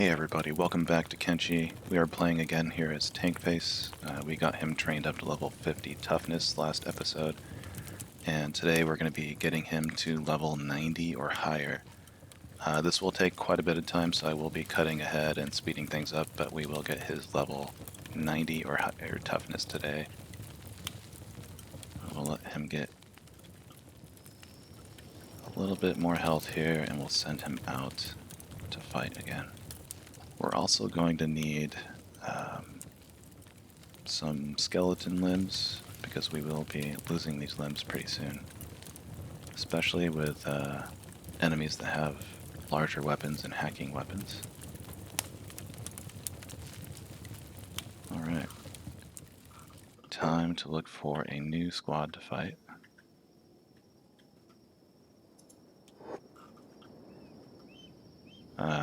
Hey everybody, welcome back to Kenshi. We are playing again here as Tankface. We got him trained up to level 50 toughness last episode, and today we're going to be getting him to level 90 or higher. This will take quite a bit of time, so I will be cutting ahead and speeding things up, but we will get his level 90 or higher toughness today. We'll let him get a little bit more health here, and we'll send him out to fight again. We're also going to need some skeleton limbs, because we will be losing these limbs pretty soon. Especially with enemies that have larger weapons and hacking weapons. Alright. Time to look for a new squad to fight.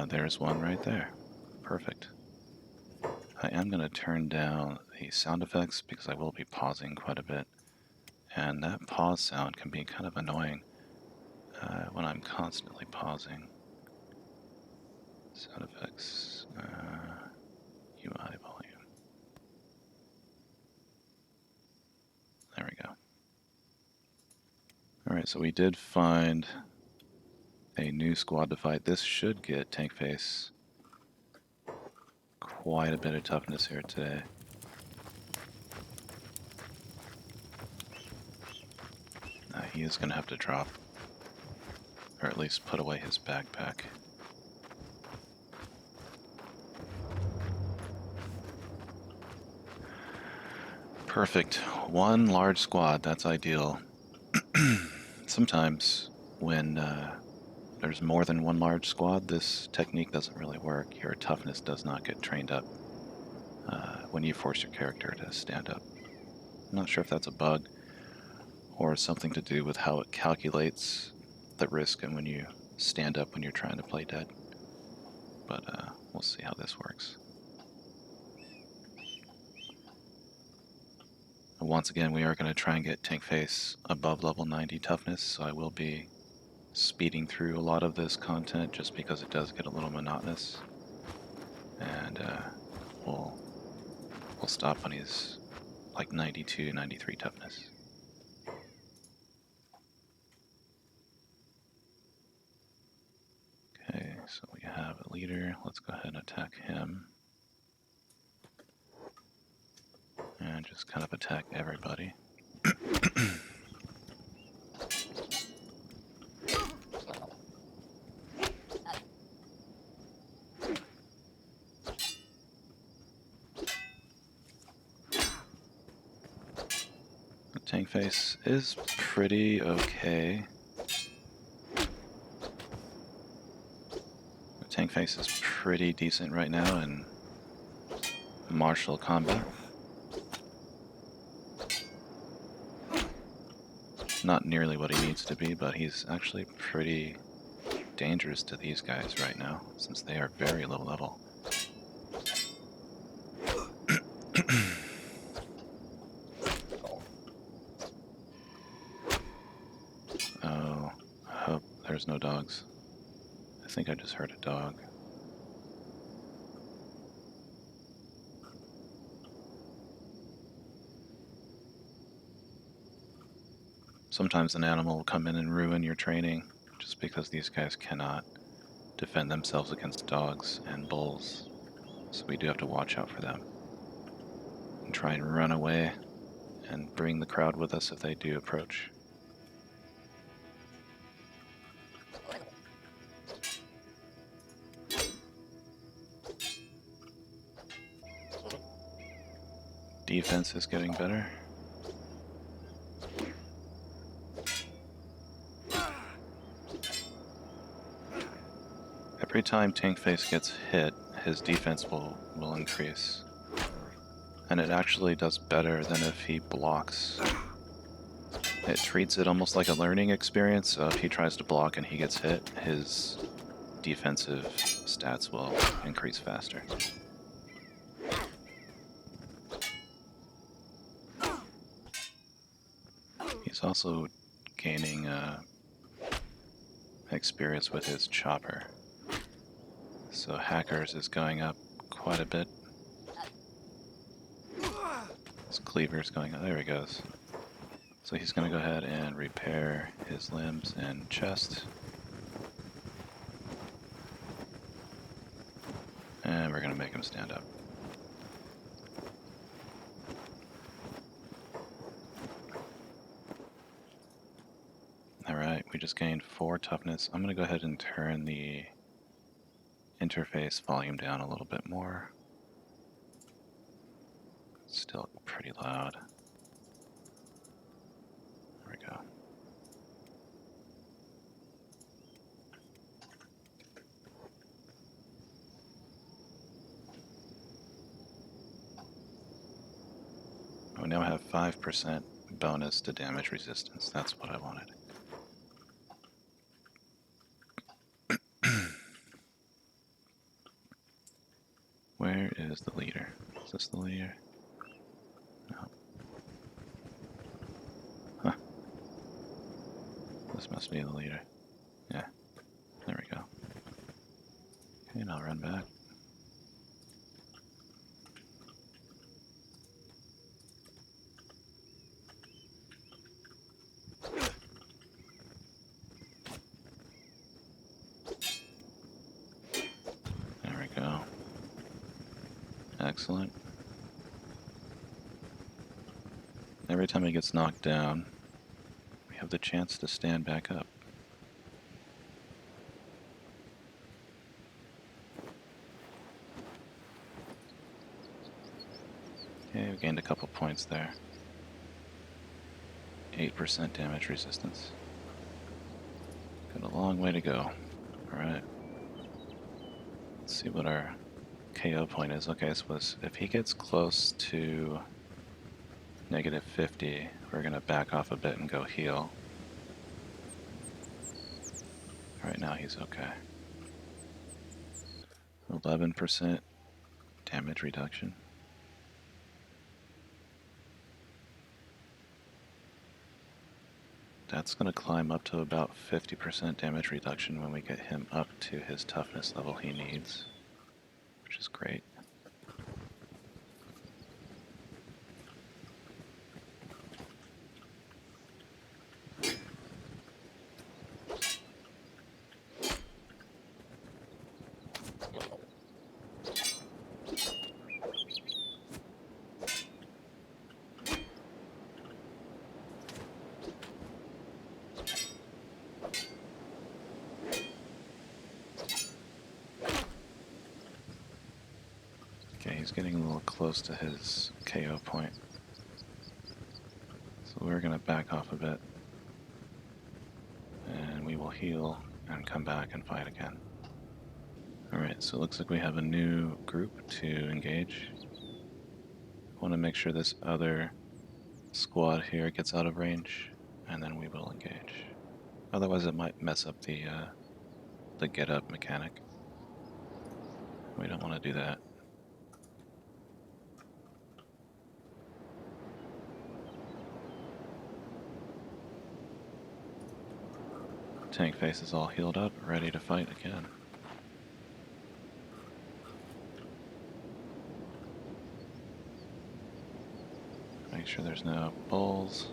There's one right there. Perfect. I am going to turn down the sound effects because I will be pausing quite a bit. And that pause sound can be kind of annoying when I'm constantly pausing. Sound effects, UI volume. There we go. Alright, so we did find a new squad to fight. This should get Tankface quite a bit of toughness here today. He is going to have to drop, or at least put away his backpack. Perfect. One large squad, that's ideal. Sometimes when there's more than one large squad, this technique doesn't really work. Your toughness does not get trained up when you force your character to stand up. I'm not sure if that's a bug or something to do with how it calculates the risk and when you stand up when you're trying to play dead. But we'll see how this works. And once again, we are going to try and get Tankface above level 90 toughness, so I will be speeding through a lot of this content just because it does get a little monotonous. And we'll stop when he's like 92, 93 toughness. Okay, so we have a leader. Let's go ahead and attack him. And just kind of attack everybody. The Tankface is pretty okay. The Tankface is pretty decent right now in martial combat. Not nearly what he needs to be, but he's actually pretty dangerous to these guys right now, since they are very low level. Oh, I hope there's no dogs. I think I just heard a dog. Sometimes an animal will come in and ruin your training, just because these guys cannot defend themselves against dogs and bulls. So we do have to watch out for them. And try and run away and bring the crowd with us if they do approach. Defense is getting better. Every time Tankface gets hit, his defense will increase. And it actually does better than if he blocks. It treats it almost like a learning experience, so if he tries to block and he gets hit, his defensive stats will increase faster. He's also gaining experience with his chopper. So Hackers is going up quite a bit. His Cleaver's going up. There he goes. So he's going to go ahead and repair his limbs and chest. And we're going to make him stand up. Alright, we just gained 4 toughness. I'm going to go ahead and turn the interface volume down a little bit more. It's still pretty loud. There we go. We now have 5% bonus to damage resistance. That's what I wanted. Where is the leader? Is this the leader? No. Huh. This must be the leader. Yeah. There we go. Okay, and I'll run back. There we go. Excellent. Every time he gets knocked down, we have the chance to stand back up. Okay, we gained a couple points there. 8% damage resistance. Got a long way to go. Alright. Let's see what our KO point is. Okay, so if he gets close to -50, we're going to back off a bit and go heal. Right now he's okay. 11% damage reduction. That's going to climb up to about 50% damage reduction when we get him up to his toughness level he needs, which is great. Okay, he's getting a little close to his KO point. So we're going to back off a bit. And we will heal and come back and fight again. Alright, so it looks like we have a new group to engage. I want to make sure this other squad here gets out of range, and then we will engage. Otherwise it might mess up the get up mechanic. We don't want to do that. Tankface is all healed up, ready to fight again. Make sure there's no bulls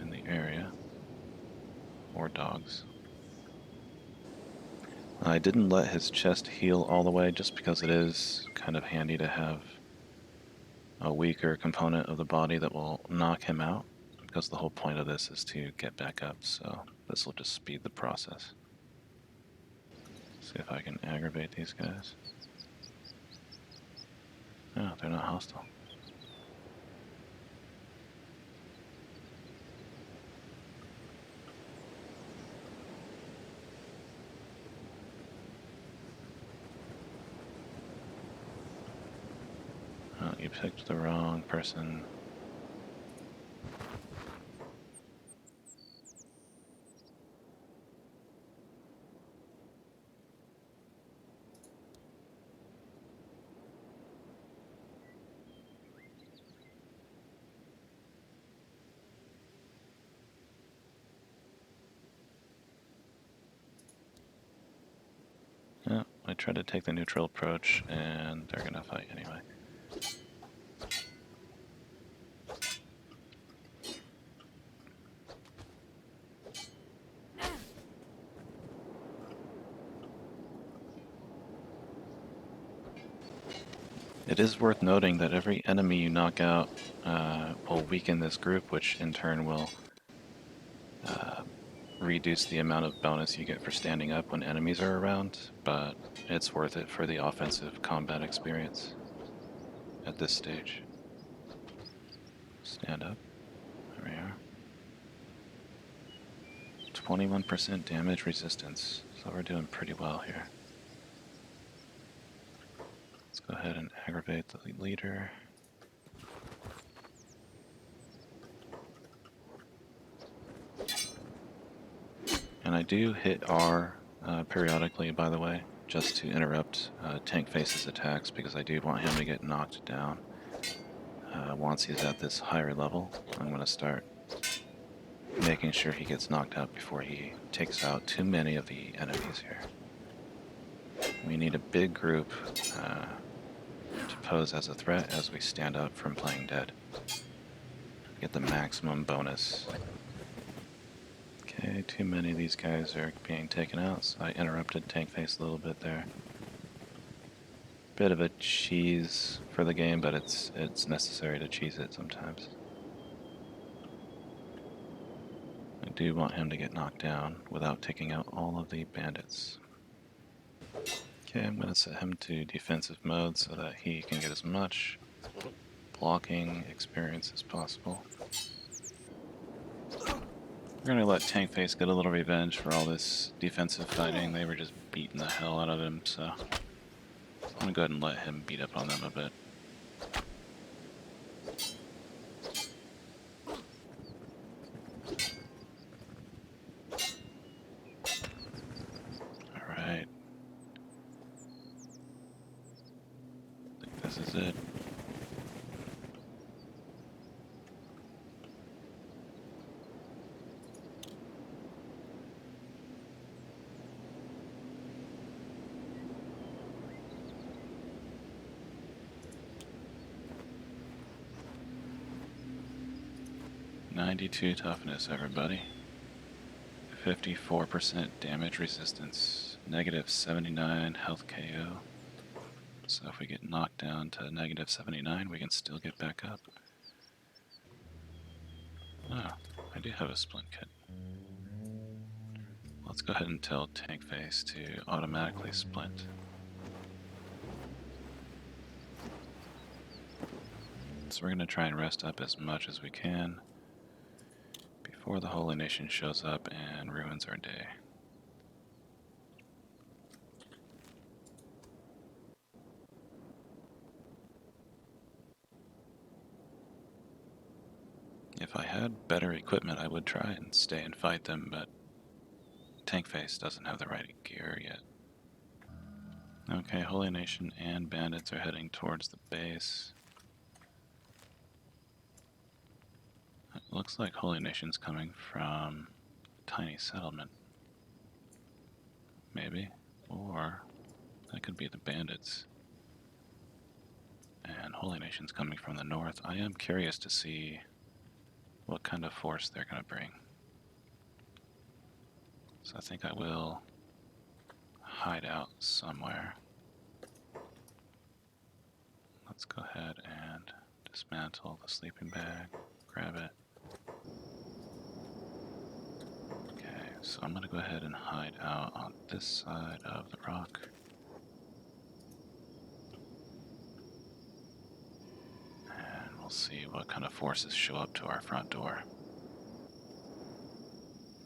in the area, or dogs. I didn't let his chest heal all the way just because it is kind of handy to have a weaker component of the body that will knock him out, because the whole point of this is to get back up, so this will just speed the process. See if I can aggravate these guys. No, they're not hostile. Oh, you picked the wrong person. Yeah, I tried to take the neutral approach, and they're gonna fight anyway. It is worth noting that every enemy you knock out will weaken this group, which in turn will reduce the amount of bonus you get for standing up when enemies are around, but it's worth it for the offensive combat experience at this stage. Stand up. There we are. 21% damage resistance, so we're doing pretty well here. Let's go ahead and aggravate the leader. And I do hit R periodically, by the way, just to interrupt Tankface's attacks, because I do want him to get knocked down. Once he's at this higher level, I'm going to start making sure he gets knocked out before he takes out too many of the enemies here. We need a big group to pose as a threat as we stand up from playing dead. Get the maximum bonus. Okay, too many of these guys are being taken out, so I interrupted Tankface a little bit there. Bit of a cheese for the game, but it's necessary to cheese it sometimes. I do want him to get knocked down without taking out all of the bandits. Okay, I'm going to set him to defensive mode so that he can get as much blocking experience as possible. We're going to let Tankface get a little revenge for all this defensive fighting. They were just beating the hell out of him, so I'm going to go ahead and let him beat up on them a bit. Alright. I think this is it. .92 toughness, everybody. 54% damage resistance. Negative 79 health KO. So if we get knocked down to negative 79, we can still get back up. Oh, I do have a splint kit. Let's go ahead and tell Tankface to automatically splint. So we're going to try and rest up as much as we can before the Holy Nation shows up and ruins our day. If I had better equipment, I would try and stay and fight them, but Tankface doesn't have the right gear yet. Okay, Holy Nation and bandits are heading towards the base. It looks like Holy Nation's coming from a tiny settlement. Maybe. Or that could be the bandits. And Holy Nation's coming from the north. I am curious to see what kind of force they're going to bring. So I think I will hide out somewhere. Let's go ahead and dismantle the sleeping bag, grab it. Okay, so I'm going to go ahead and hide out on this side of the rock. And we'll see what kind of forces show up to our front door.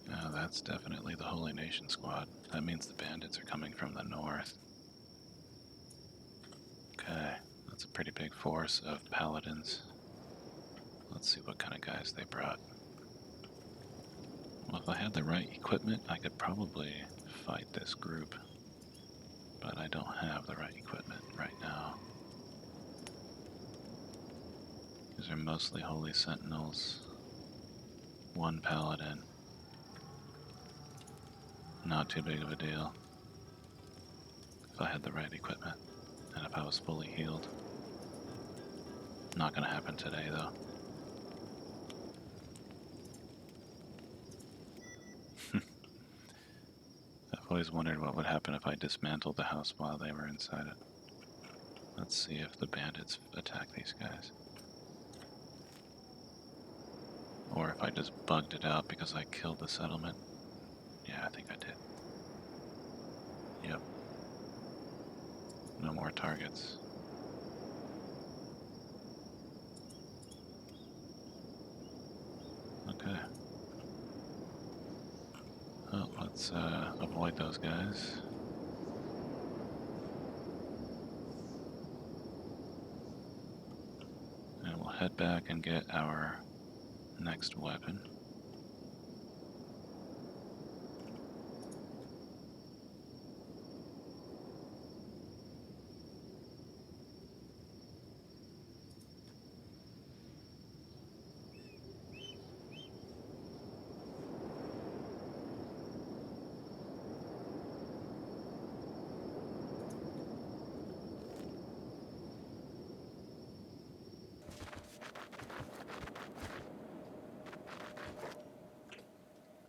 Now that's definitely the Holy Nation squad. That means the bandits are coming from the north. Okay, that's a pretty big force of paladins. Let's see what kind of guys they brought. Well, if I had the right equipment, I could probably fight this group. But I don't have the right equipment right now. These are mostly Holy Sentinels. One paladin. Not too big of a deal. if I had the right equipment and if I was fully healed. Not gonna happen today, though. I've always wondered what would happen if I dismantled the house while they were inside it. Let's see if the bandits attack these guys. Or if I just bugged it out because I killed the settlement. Yeah, I think I did. Yep. No more targets. Okay. Well, let's avoid those guys. And we'll head back and get our next weapon.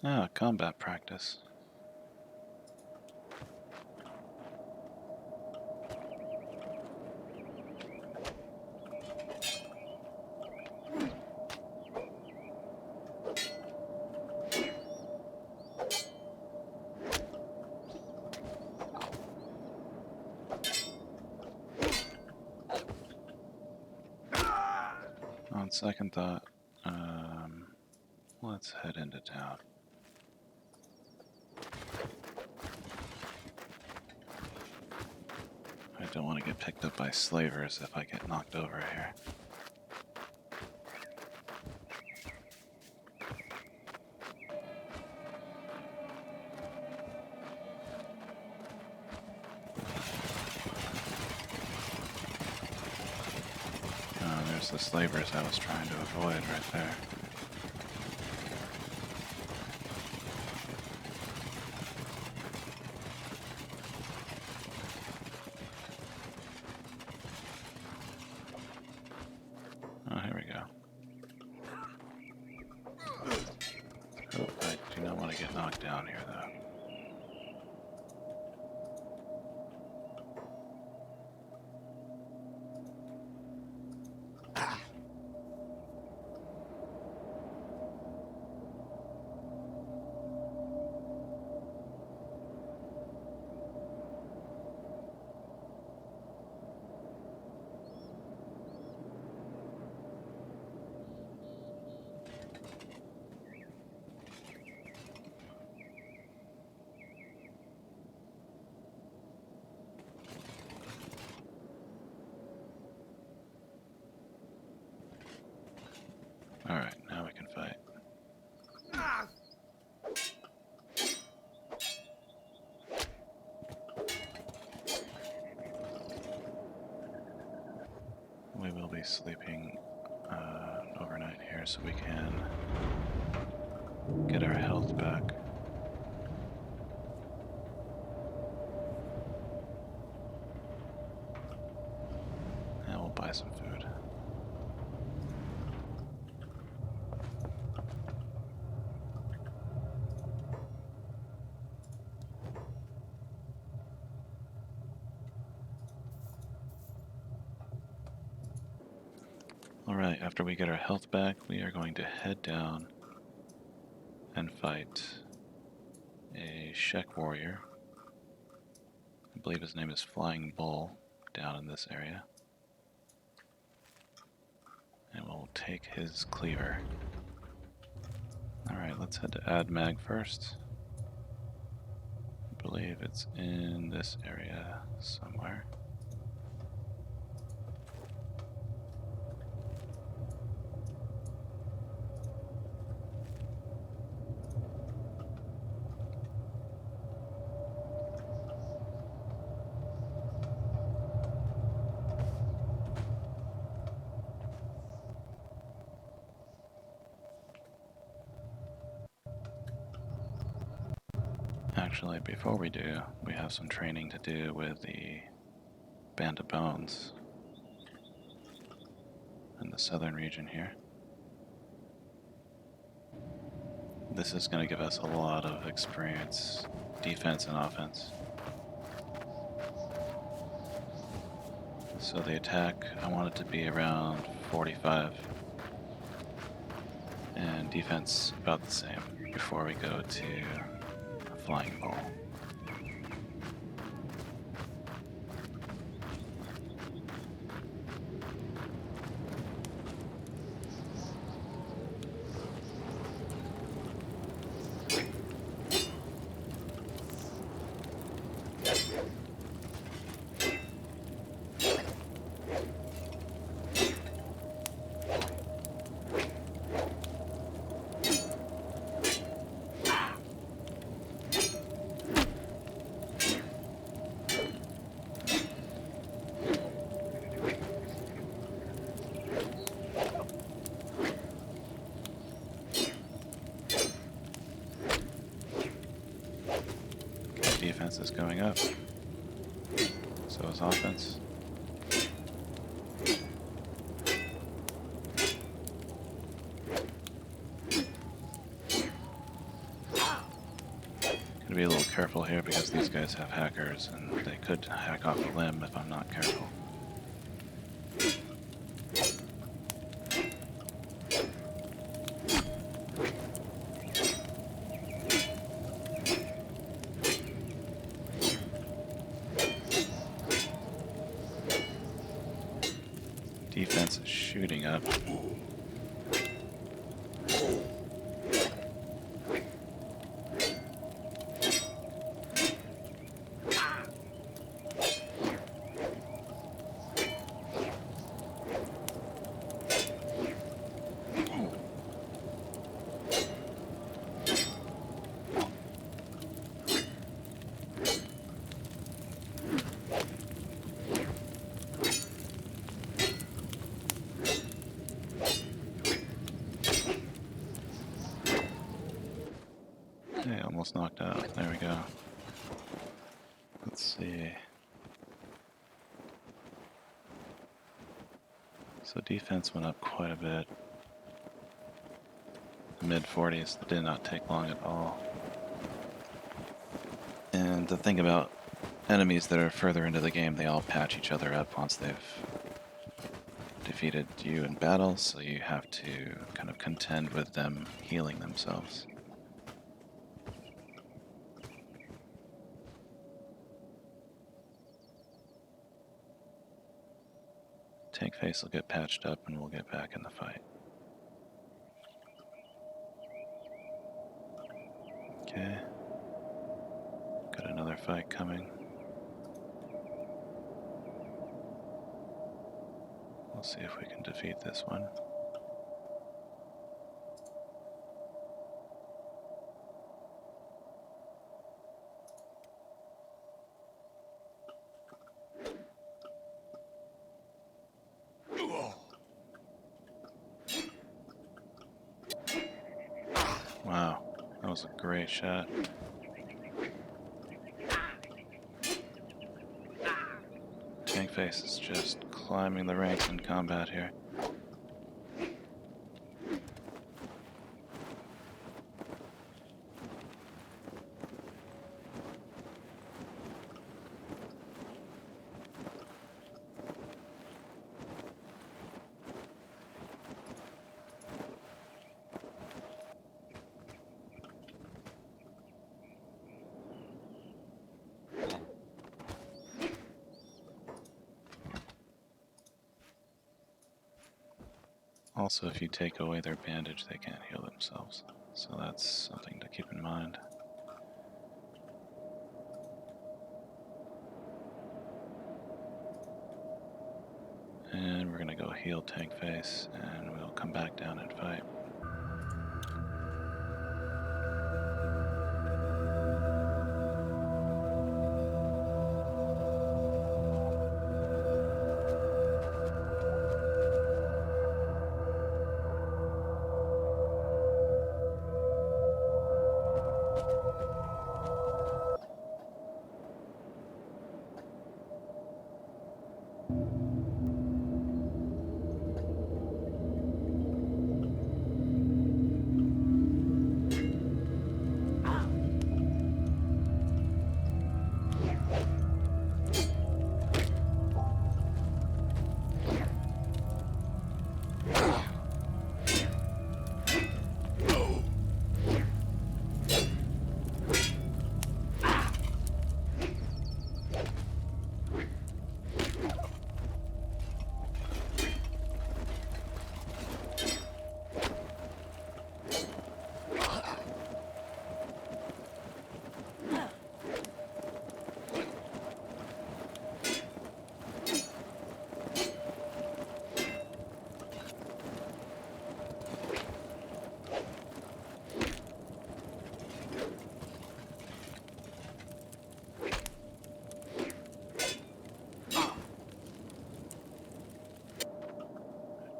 Ah, combat practice. On second thought, let's head into town. I don't want to get picked up by slavers if I get knocked over here. Oh, there's the slavers I was trying to avoid right there. Oh, here we go. Oh, I do not want to get knocked down here, though. Alright, now we can fight. We will be sleeping overnight here so we can get our health back. And we'll buy some food. Alright, after we get our health back, we are going to head down and fight a Shek warrior. I believe his name is Flying Bull, down in this area. And we'll take his cleaver. Alright, let's head to Admag first. I believe it's in this area somewhere. Actually, before we do, we have some training to do with the Band of Bones in the southern region here. This is going to give us a lot of experience, defense and offense. So the attack, I want it to be around 45, and defense about the same before we go to a flying ball. Defense is going up, so is offense. Gotta be a little careful here because these guys have hackers and they could hack off a limb if I'm not careful. Defense is shooting up. Hey, almost knocked out. There we go. Let's see. So defense went up quite a bit. The mid-40s did not take long at all. And the thing about enemies that are further into the game, they all patch each other up once they've defeated you in battle, so you have to kind of contend with them healing themselves. Tankface will get patched up and we'll get back in the fight. Okay. Got another fight coming. We'll see if we can defeat this one. Wow, that was a great shot. Tankface is just climbing the ranks in combat here. Also, if you take away their bandage, they can't heal themselves. So that's something to keep in mind. And we're gonna go heal Tankface, and we'll come back down and fight.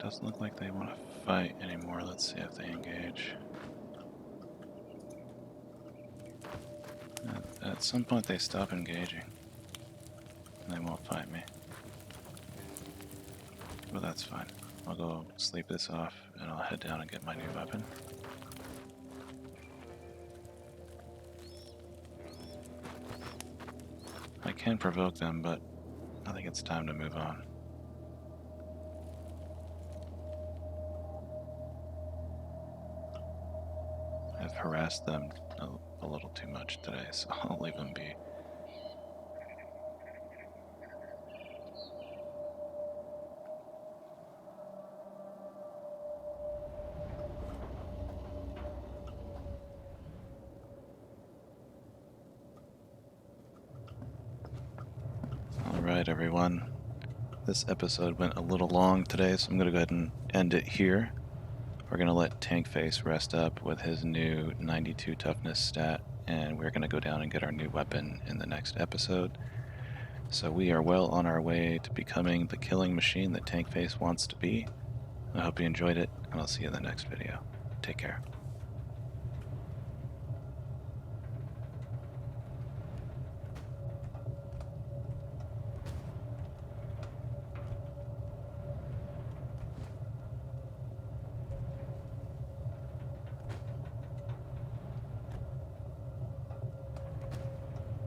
Doesn't look like they want to fight anymore. Let's see if they engage. At some point they stop engaging. And they won't fight me. But that's fine. I'll go sleep this off and I'll head down and get my new weapon. I can provoke them, but I think it's time to move on. I've harassed them a little too much today, so I'll leave them be. Alright, everyone. This episode went a little long today, so I'm going to go ahead and end it here. We're going to let Tankface rest up with his new 92 toughness stat, and we're going to go down and get our new weapon in the next episode. So we are well on our way to becoming the killing machine that Tankface wants to be. I hope you enjoyed it, and I'll see you in the next video. Take care.